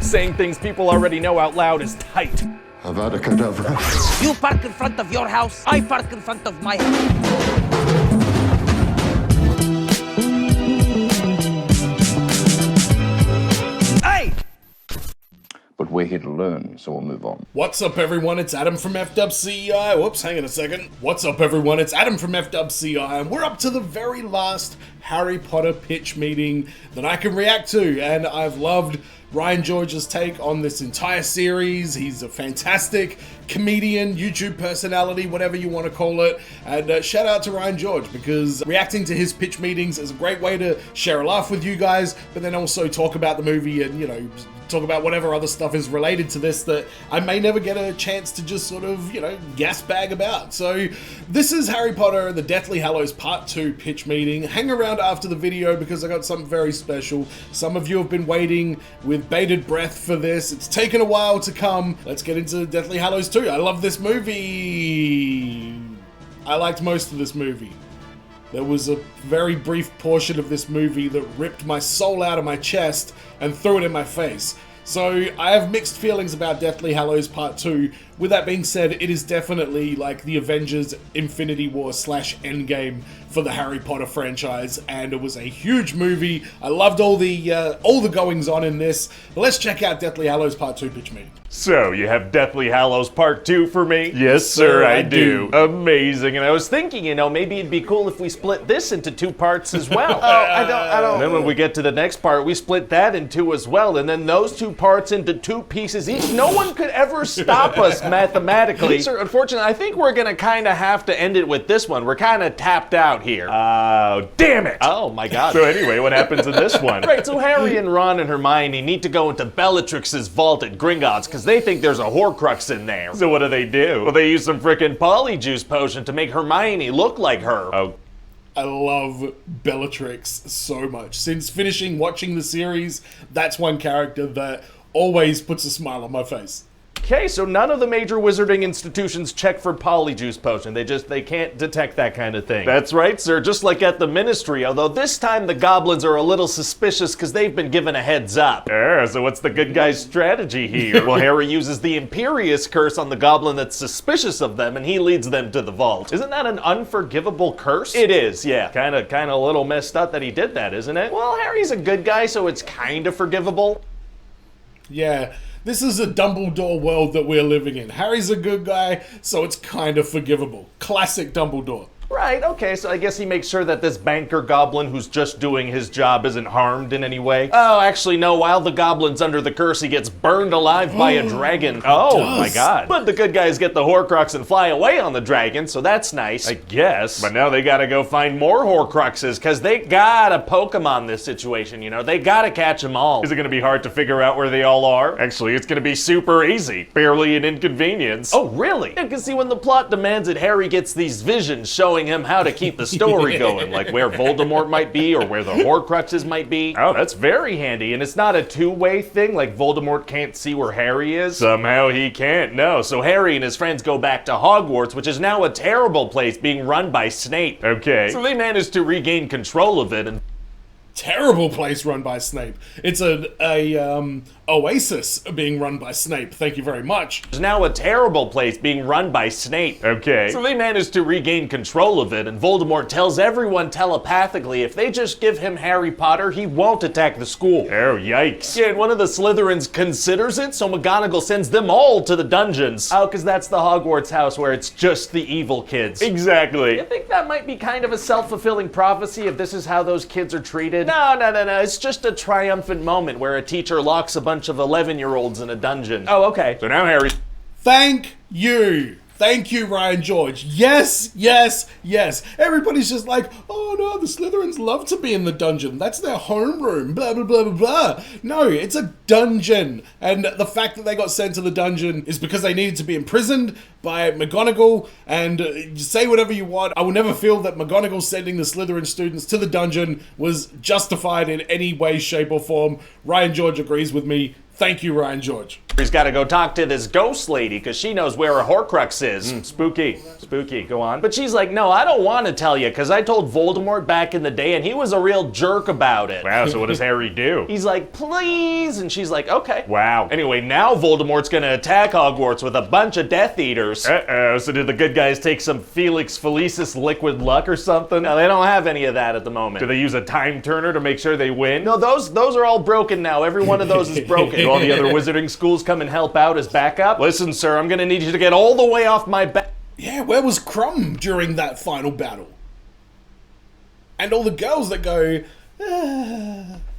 Saying things people already know out loud is tight. Avada Kedavra. You park in front of your house, I park in front of my house. Hey! But we're here to learn, so we'll move on. What's up, everyone? It's Adam from FWCI. Whoops, hang on a second. What's up, everyone? It's Adam from FWCI, and we're up to the very last Harry Potter pitch meeting that I can react to, and I've loved Ryan George's take on this entire series. He's a fantastic comedian, YouTube personality, whatever you want to call it. And shout out to Ryan George, because reacting to his pitch meetings is a great way to share a laugh with you guys, but then also talk about the movie and, you know, talk about whatever other stuff is related to this that I may never get a chance to just sort of, you know, gas bag about. So this is Harry Potter and the Deathly Hallows Part 2 pitch meeting. Hang around after the video because I got something very special. Some of you have been waiting with bated breath for this. It's taken a while to come. Let's get into Deathly Hallows 2. I love this movie. I liked most of this movie. There was a very brief portion of this movie that ripped my soul out of my chest and threw it in my face. So I have mixed feelings about Deathly Hallows Part 2. With that being said, it is definitely like the Avengers Infinity War / Endgame for the Harry Potter franchise, and it was a huge movie. I loved all the goings on in this. But let's check out Deathly Hallows Part 2 pitch meeting. So, you have Deathly Hallows Part 2 for me? Yes, sir, I do. Amazing. And I was thinking, you know, maybe it'd be cool if we split this into 2 parts as well. I don't. And then when we get to the next part, we split that in 2 as well, and then those 2 parts into 2 pieces each. No one could ever stop us mathematically. Sir, unfortunately, I think we're gonna kind of have to end it with this one. We're kind of tapped out here. Oh, damn it! Oh my god. So anyway, what happens in this one? Right, so Harry and Ron and Hermione need to go into Bellatrix's vault at Gringotts because they think there's a Horcrux in there. So what do? Well, they use some frickin' Polyjuice potion to make Hermione look like her. Oh. I love Bellatrix so much. Since finishing watching the series, that's one character that always puts a smile on my face. Okay, so none of the major wizarding institutions check for Polyjuice potion. They can't detect that kind of thing. That's right, sir, just like at the Ministry, although this time the goblins are a little suspicious because they've been given a heads up. So what's the good guy's strategy here? Well, Harry uses the Imperious curse on the goblin that's suspicious of them, and he leads them to the vault. Isn't that an unforgivable curse? It is, yeah. Kinda a little messed up that he did that, isn't it? Well, Harry's a good guy, so it's kinda forgivable. Yeah. This is a Dumbledore world that we're living in. Harry's a good guy, so it's kind of forgivable. Classic Dumbledore. Right, okay, so I guess he makes sure that this banker goblin who's just doing his job isn't harmed in any way. Oh, actually, no, while the goblin's under the curse, he gets burned alive by a dragon. Oh, my god. But the good guys get the Horcrux and fly away on the dragon, so that's nice. I guess. But now they gotta go find more Horcruxes, because they gotta Pokemon this situation, you know? They gotta catch them all. Is it gonna be hard to figure out where they all are? Actually, it's gonna be super easy. Barely an inconvenience. Oh, really? You can see when the plot demands it, Harry gets these visions showing him how to keep the story going, like where Voldemort might be or where the Horcruxes might be. Oh, that's very handy, and it's not a two-way thing, like Voldemort can't see where Harry is. Somehow he can't, no. So Harry and his friends go back to Hogwarts, which is now a terrible place being run by Snape. Okay. So they manage to regain control of it and... Terrible place run by Snape. It's a oasis being run by Snape. Thank you very much. It's now a terrible place being run by Snape. Okay. So they manage to regain control of it, and Voldemort tells everyone telepathically if they just give him Harry Potter, he won't attack the school. Oh, yikes. Yeah, and one of the Slytherins considers it, so McGonagall sends them all to the dungeons. Oh, because that's the Hogwarts house where it's just the evil kids. Exactly. You think that might be kind of a self-fulfilling prophecy if this is how those kids are treated? No. It's just a triumphant moment where a teacher locks a bunch of 11-year-olds in a dungeon. Oh, okay. So now Harry... Thank you. Thank you, Ryan George. Yes. Everybody's just like, oh no, the Slytherins love to be in the dungeon. That's their homeroom, blah, blah, blah, blah, blah. No, it's a dungeon. And the fact that they got sent to the dungeon is because they needed to be imprisoned by McGonagall. And say whatever you want, I will never feel that McGonagall sending the Slytherin students to the dungeon was justified in any way, shape, or form. Ryan George agrees with me. Thank you, Ryan George. He's got to go talk to this ghost lady because she knows where a Horcrux is. Spooky. Spooky. Go on. But she's like, no, I don't want to tell you because I told Voldemort back in the day and he was a real jerk about it. Wow, so what does Harry do? He's like, please. And she's like, okay. Wow. Anyway, now Voldemort's going to attack Hogwarts with a bunch of Death Eaters. Uh-oh, so did the good guys take some Felix Felicis liquid luck or something? No, they don't have any of that at the moment. Do they use a time turner to make sure they win? No, those are all broken now. Every one of those is broken. Do all the other wizarding schools come and help out as backup? Listen, sir, I'm gonna need you to get all the way off my back. Yeah, where was Crumb during that final battle? And all the girls that go,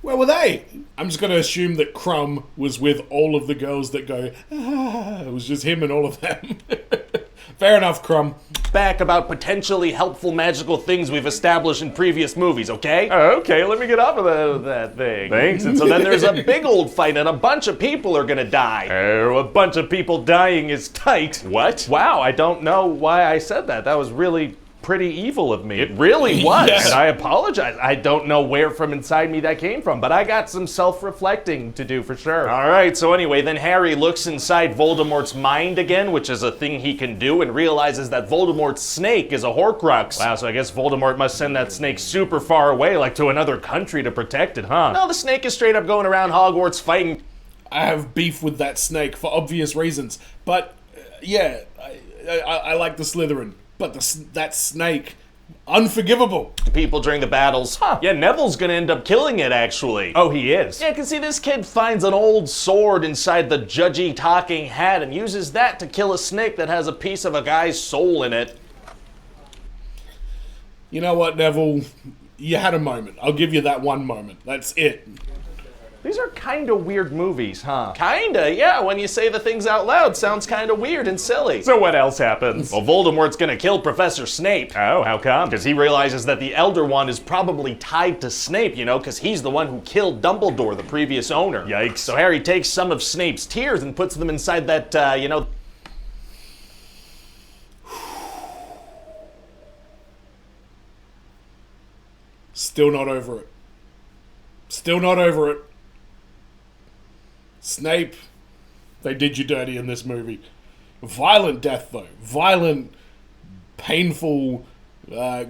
where were they? I'm just going to assume that Crumb was with all of the girls that go, it was just him and all of them. Fair enough, Crumb. Back about potentially helpful magical things we've established in previous movies, okay? Okay, let me get off of that thing. Thanks. And so then there's a big old fight and a bunch of people are gonna die. Oh, a bunch of people dying is tight. What? Wow, I don't know why I said that. That was really pretty evil of me. It really was. Yes. And I apologize. I don't know where from inside me that came from, but I got some self-reflecting to do for sure. All right, so anyway, then Harry looks inside Voldemort's mind again, which is a thing he can do, and realizes that Voldemort's snake is a Horcrux. Wow, so I guess Voldemort must send that snake super far away, like to another country to protect it, huh? No, the snake is straight up going around Hogwarts fighting. I have beef with that snake for obvious reasons. But, yeah, I like the Slytherin. But that snake, unforgivable. People during the battles. Huh. Yeah, Neville's gonna end up killing it, actually. Oh, he is? Yeah, 'cause see, this kid finds an old sword inside the judgy talking hat and uses that to kill a snake that has a piece of a guy's soul in it. You know what, Neville? You had a moment. I'll give you that one moment. That's it. These are kinda weird movies, huh? Kinda, yeah. When you say the things out loud, sounds kinda weird and silly. So what else happens? Well, Voldemort's gonna kill Professor Snape. Oh, how come? Because he realizes that the Elder Wand is probably tied to Snape, you know, because he's the one who killed Dumbledore, the previous owner. Yikes. So Harry takes some of Snape's tears and puts them inside that, you know... Still not over it. Still not over it. Snape, they did you dirty in this movie. Violent death, though. Violent, painful,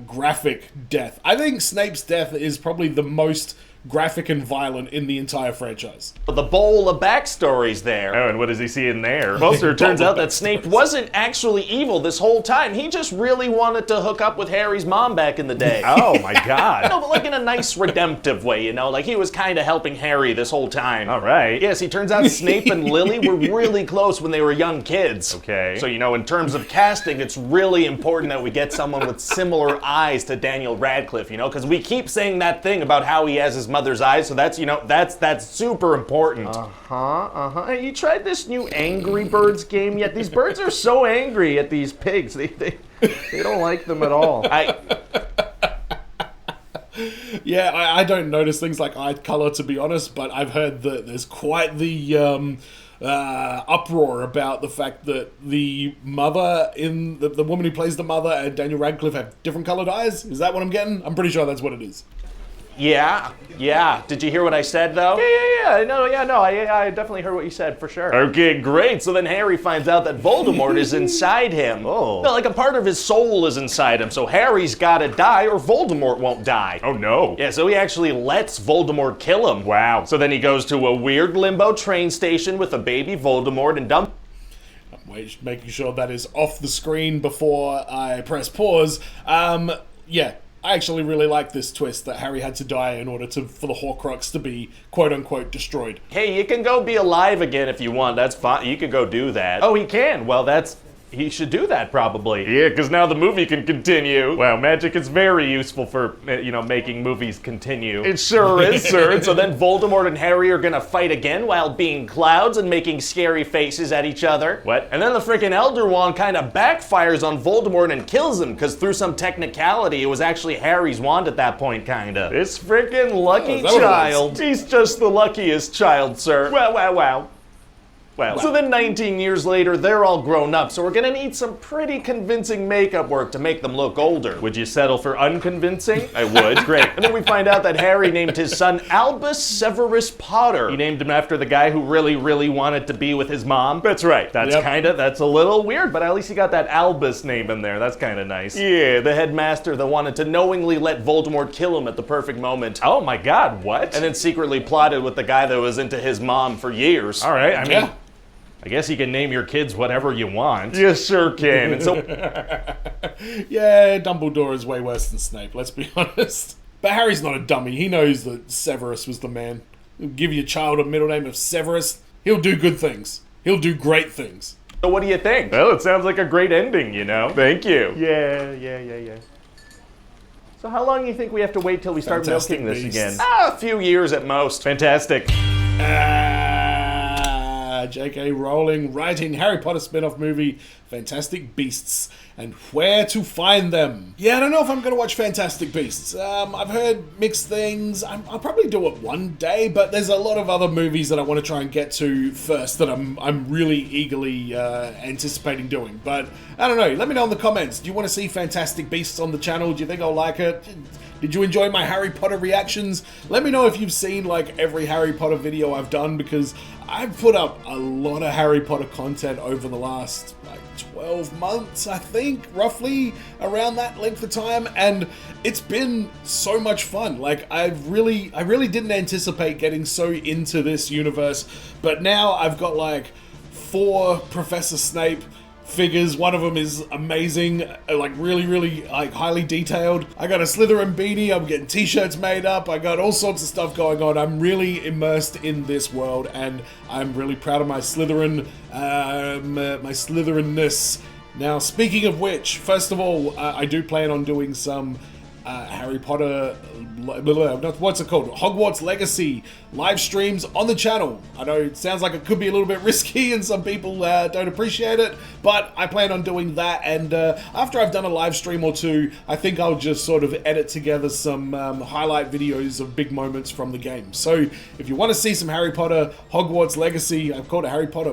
graphic death. I think Snape's death is probably the most graphic and violent in the entire franchise. The bowl of backstories there. Oh, and what does he see in there? It turns out that Snape wasn't actually evil this whole time. He just really wanted to hook up with Harry's mom back in the day. Oh my god. No, but like in a nice redemptive way, you know? Like he was kind of helping Harry this whole time. All right. Yes, he turns out Snape and Lily were really close when they were young kids. Okay. So, you know, in terms of casting, it's really important that we get someone with similar eyes to Daniel Radcliffe, you know? Because we keep saying that thing about how he has his mother's eyes, so that's, you know, that's super important. Hey, you tried this new Angry Birds game yet? These birds are so angry at these pigs. They don't like them at all. Yeah, I don't notice things like eye color, to be honest, but I've heard that there's quite the uproar about the fact that the mother in the woman who plays the mother and Daniel Radcliffe have different colored eyes. Is that what I'm getting? I'm pretty sure that's what it is. Yeah. Did you hear what I said, though? Yeah. I definitely heard what you said, for sure. Okay, great. So then Harry finds out that Voldemort is inside him. Oh. No, like a part of his soul is inside him, so Harry's gotta die or Voldemort won't die. Oh, no. Yeah, so he actually lets Voldemort kill him. Wow. So then he goes to a weird limbo train station with a baby Voldemort and dump... Making sure that is off the screen before I press pause. Yeah. I actually really like this twist that Harry had to die in order for the Horcrux to be quote-unquote destroyed. Hey, you can go be alive again if you want. That's fine. You could go do that. Oh, he can? Well, he should do that, probably. Yeah, because now the movie can continue. Wow, magic is very useful for, you know, making movies continue. It sure is, sir. And so then Voldemort and Harry are gonna fight again while being clouds and making scary faces at each other. What? And then the freaking Elder Wand kind of backfires on Voldemort and kills him, because through some technicality, it was actually Harry's wand at that point, kinda. This freaking lucky child. He's just the luckiest child, sir. Wow. Well, So then 19 years later, they're all grown up, so we're gonna need some pretty convincing makeup work to make them look older. would you settle for unconvincing? I would. Great. And then we find out that Harry named his son Albus Severus Potter. He named him after the guy who really wanted to be with his mom. That's right. That's Yep. that's a little weird, but at least he got that Albus name in there. That's kind of nice. Yeah, the headmaster that wanted to knowingly let Voldemort kill him at the perfect moment. Oh my God, what? And then secretly plotted with the guy that was into his mom for years. All right, I mean, Yeah. I guess you can name your kids whatever you want. You sure can. And so Yeah, Dumbledore is way worse than Snape, let's be honest. But Harry's not a dummy. He knows that Severus was the man. Give your child a middle name of Severus, he'll do good things. He'll do great things. So what do you think? Well, it sounds like a great ending, you know? Thank you. Yeah. So how long do you think we have to wait till we start Fantastic milking this Beasts. again? A few years at most. Fantastic. J.K. Rowling writing Harry Potter spin-off movie Fantastic Beasts and where to find them. Yeah, I don't know if I'm going to watch Fantastic Beasts. I've heard mixed things. I'll probably do it one day, but there's a lot of other movies that I want to try and get to first that I'm really eagerly anticipating doing. But I don't know. Let me know in the comments. Do you want to see Fantastic Beasts on the channel? Do you think I'll like it? Did you enjoy my Harry Potter reactions? Let me know if you've seen like every Harry Potter video I've done, because I've put up a lot of Harry Potter content over the last like 12 months, I think, roughly around that length of time, and it's been so much fun. Like I really didn't anticipate getting so into this universe, but now I've got like 4 Professor Snape figures. One of them is amazing, like really like highly detailed. I got a Slytherin beanie, I'm getting t-shirts made up, I got all sorts of stuff going on. I'm really immersed in this world and I'm really proud of my Slytherin, my Slytherinness. Now, speaking of which, first of all, I do plan on doing some Harry Potter, what's it called? Hogwarts Legacy live streams on the channel. I know it sounds like it could be a little bit risky and some people don't appreciate it, but I plan on doing that, and after I've done a live stream or two, I think I'll just sort of edit together some highlight videos of big moments from the game. So if you want to see some Harry Potter Hogwarts Legacy, I've called it Harry Potter,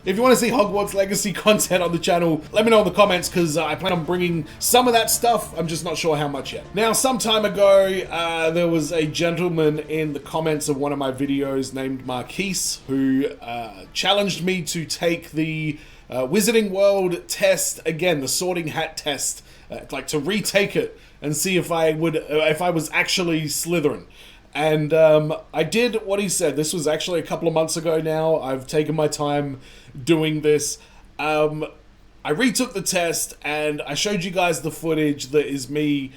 if you want to see Hogwarts Legacy content on the channel, let me know in the comments, because I plan on bringing some of that stuff. I'm just not sure how much yet. Now, some time ago, there was a gentleman in the comments of one of my videos named Marquise who challenged me to take the Wizarding World test again, the Sorting Hat test, like to retake it and see if I was actually Slytherin. And I did what he said. This was actually a couple of months ago now. I've taken my time doing this. I retook the test and I showed you guys the footage that is me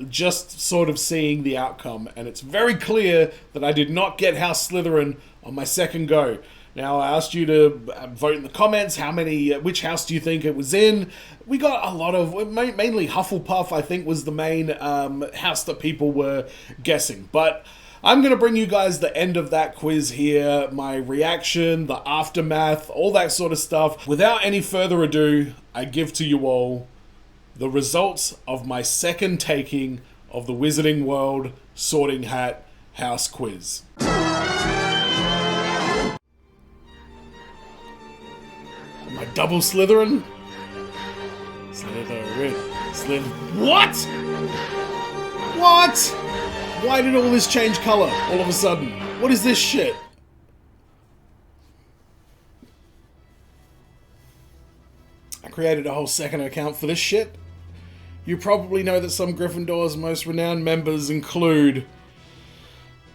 just sort of seeing the outcome, and it's very clear that I did not get House Slytherin on my second go. Now, I asked you to vote in the comments, which house do you think it was in? We got a lot of, mainly Hufflepuff, I think, was the main house that people were guessing. But I'm going to bring you guys the end of that quiz here, my reaction, the aftermath, all that sort of stuff. Without any further ado, I give to you all the results of my second taking of the Wizarding World Sorting Hat House Quiz. Am I double Slytherin? Slytherin. What? What? Why did all this change color all of a sudden? What is this shit? I created a whole second account for this shit. You probably know that some Gryffindor's most renowned members include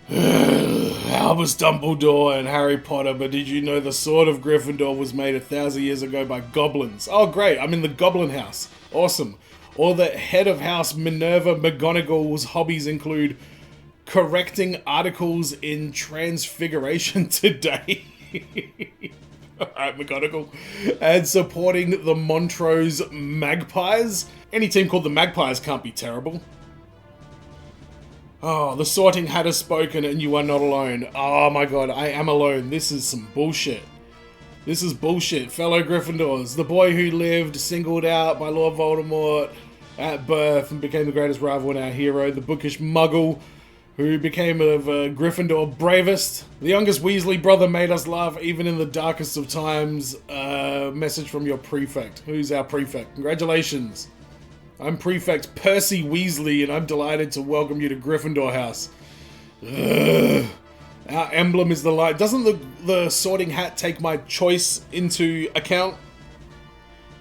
Albus Dumbledore and Harry Potter, but did you know the sword of Gryffindor was made 1,000 years ago by goblins? Oh great, I'm in the Goblin House. Awesome. Or the head of house Minerva McGonagall's hobbies include correcting articles in Transfiguration Today. Alright, McGonagall. And supporting the Montrose Magpies. Any team called the Magpies can't be terrible. Oh, the Sorting Hat has spoken and you are not alone. Oh my god, I am alone. This is some bullshit. This is bullshit. Fellow Gryffindors, the boy who lived, singled out by Lord Voldemort at birth and became the greatest rival and our hero, the bookish muggle who became of Gryffindor bravest. The youngest Weasley brother made us laugh even in the darkest of times. Message from your prefect. Who's our prefect? Congratulations. I'm Prefect Percy Weasley, and I'm delighted to welcome you to Gryffindor House. Ugh. Our emblem is the light. Doesn't the Sorting Hat take my choice into account?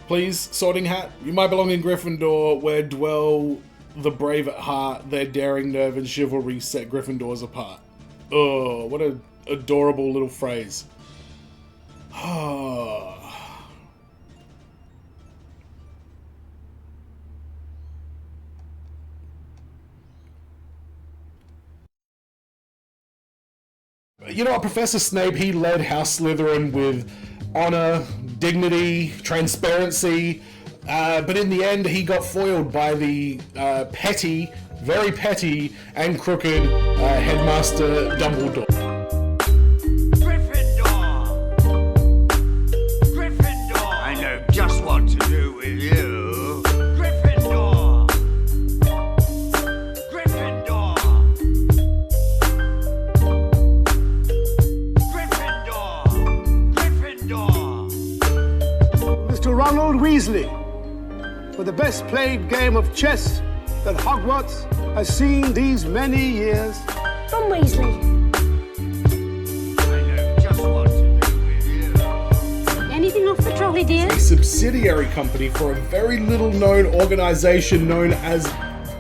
Please, Sorting Hat. You might belong in Gryffindor, where dwell the brave at heart. Their daring, nerve, and chivalry set Gryffindors apart. Oh, what an adorable little phrase. You know what, Professor Snape, he led House Slytherin with honor, dignity, transparency, but in the end he got foiled by the petty, very petty and crooked Headmaster Dumbledore. Gryffindor! Gryffindor! I know just what to do with you. Gryffindor! Gryffindor! Mr. Ronald Weasley, for the best played game of chess that Hogwarts has seen these many years. Ron Weasley. I know just what to do with you. Anything off the trolley, dear? A subsidiary company for a very little known organization known as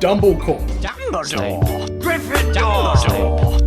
Dumblecorp. Dumbledore! Gryffindor!